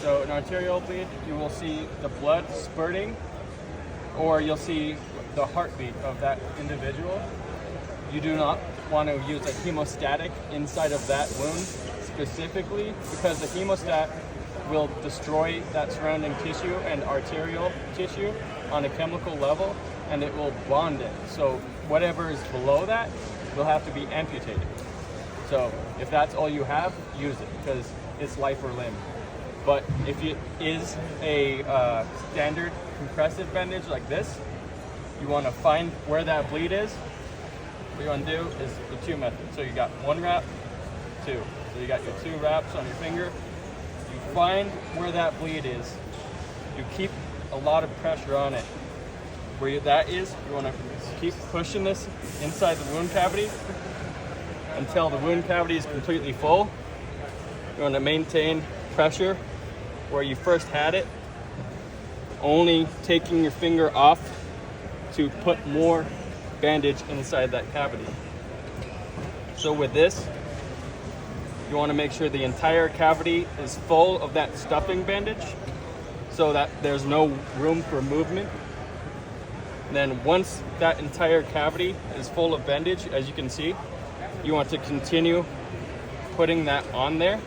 So an arterial bleed, you will see the blood spurting, or you'll see the heartbeat of that individual. You do not want to use a hemostatic inside of that wound specifically, because the hemostat will destroy that surrounding tissue and arterial tissue on a chemical level, and it will bond it. So whatever is below that will have to be amputated. So if that's all you have, use it, because it's life or limb. But if it is a standard compressive bandage like this, you want to find where that bleed is. What you want to do is the two methods. So you got one wrap, two. So you got your two wraps on your finger. You find where that bleed is. You keep a lot of pressure on it. Where that is, you want to keep pushing this inside the wound cavity until the wound cavity is completely full. You want to maintain pressure where you first had it, only taking your finger off to put more bandage inside that cavity. So with this, you want to make sure the entire cavity is full of that stuffing bandage so that there's no room for movement. Then once that entire cavity is full of bandage, as you can see, you want to continue putting that on there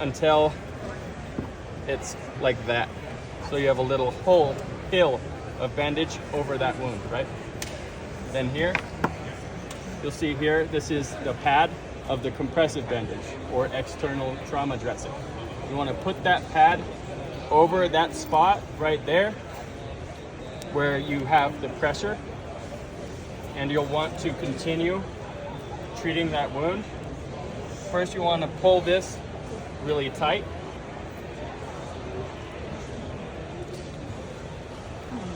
until it's like that. So you have a little hill of bandage over that wound, right? Then here, you'll see here, this is the pad of the compressive bandage or external trauma dressing. You want to put that pad over that spot right there where you have the pressure, and you'll want to continue treating that wound. First, you want to pull this really tight.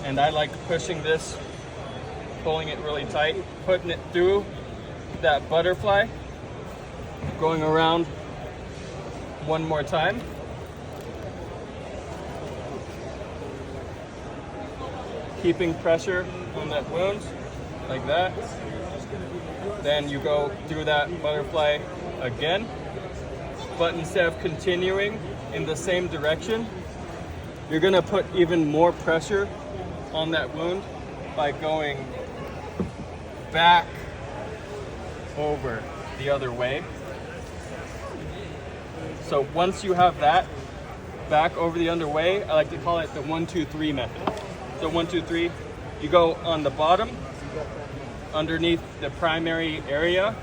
And I like pushing this, pulling it really tight, putting it through that butterfly, going around one more time. Keeping pressure on that wound, like that. Then you go through that butterfly again, but instead of continuing in the same direction, you're gonna put even more pressure on that wound by going back over the other way. So once you have that back over the other way, I like to call it the 1-2-3 method. So 1, 2, 3, you go on the bottom underneath the primary area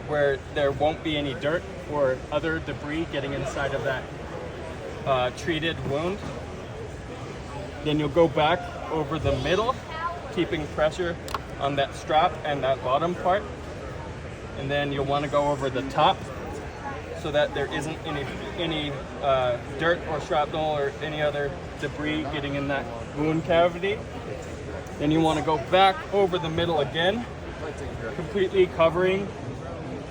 where there won't be any dirt or other debris getting inside of that treated wound. Then you'll go back over the middle, keeping pressure on that strap and that bottom part. And then you'll want to go over the top so that there isn't any dirt or shrapnel or any other debris getting in that wound cavity. Then you want to go back over the middle again, completely covering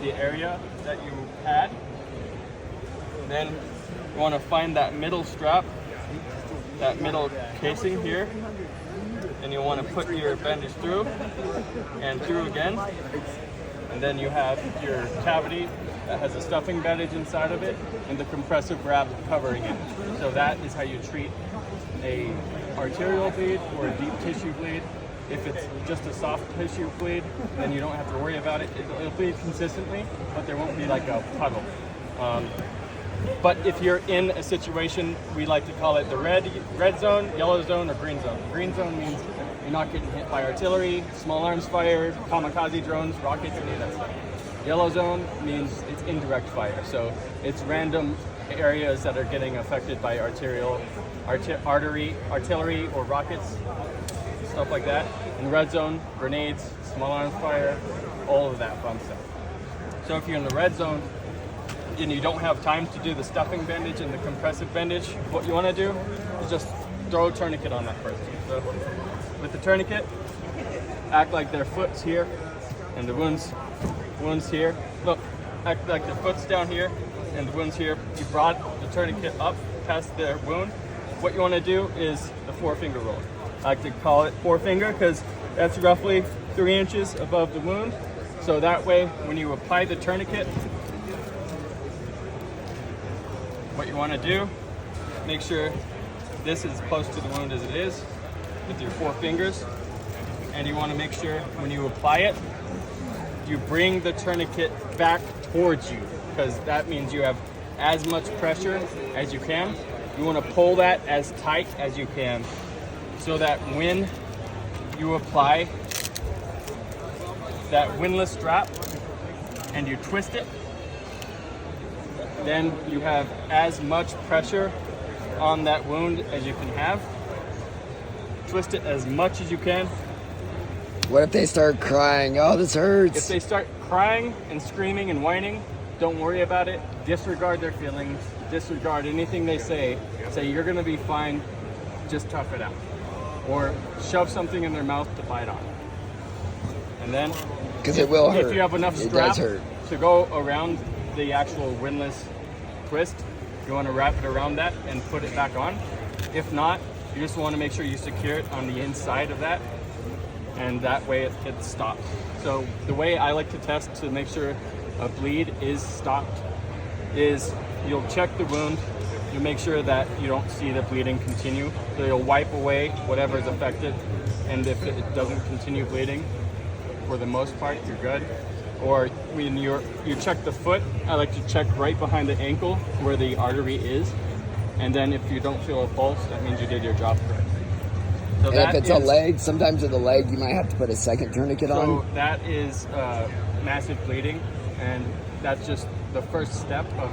the area that you had. Then you want to find that middle strap, that middle casing here, and you want to put your bandage through and through again. And then you have your cavity that has a stuffing bandage inside of it and the compressive wrap covering it. So that is how you treat a arterial bleed or a deep tissue bleed. If it's just a soft tissue bleed, then you don't have to worry about it. It'll bleed consistently, but there won't be like a puddle. But if you're in a situation, we like to call it the red zone, yellow zone, or green zone. Green zone means you're not getting hit by artillery, small arms fire, kamikaze drones, rockets, any of that stuff. Yellow zone means it's indirect fire, so it's random areas that are getting affected by artillery or rockets, stuff like that. In the red zone, grenades, small arms fire, all of that fun stuff. So if you're in the red zone and you don't have time to do the stuffing bandage and the compressive bandage, what you want to do is just throw a tourniquet on that person. So with the tourniquet, act like their foot's here and the wound's here. Look, act like the foot's down here and the wound's here. You brought the tourniquet up past their wound. What you want to do is the 4-finger roll. I like to call it 4-finger because that's roughly 3 inches above the wound. So that way, when you apply the tourniquet, what you want to do, make sure this is as close to the wound as it is with your 4 fingers. And you want to make sure when you apply it, you bring the tourniquet back towards you, because that means you have as much pressure as you can. You want to pull that as tight as you can, so that when you apply that windlass strap and you twist it, then you have as much pressure on that wound as you can have. Twist it as much as you can. What if they start crying? Oh, this hurts. If they start crying and screaming and whining, don't worry about it. Disregard their feelings. Disregard anything they say. Say, you're gonna be fine, just tough it out. Or shove something in their mouth to bite on. And then, because it will hurt. If you have enough It strap does hurt. to go around the actual windlass twist, you wanna wrap it around that and put it back on. If not, you just wanna make sure you secure it on the inside of that, and that way it stops. So the way I like to test to make sure a bleed is stopped is you'll check the wound, you'll make sure that you don't see the bleeding continue. So you'll wipe away whatever is affected, and if it doesn't continue bleeding, for the most part, you're good. Or when you check the foot, I like to check right behind the ankle where the artery is, and then if you don't feel a pulse, that means you did your job correctly. So And if it's a leg, sometimes with a leg, you might have to put a second tourniquet on. So that is massive bleeding, and that's just the first step of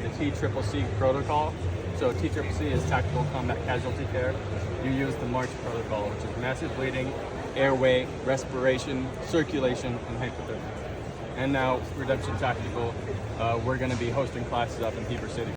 the TCCC protocol. So TCCC is Tactical Combat Casualty Care. You use the MARCH protocol, which is massive bleeding, airway, respiration, circulation, and hypothermia. And now Redemption Tactical, we're going to be hosting classes up in Heber City.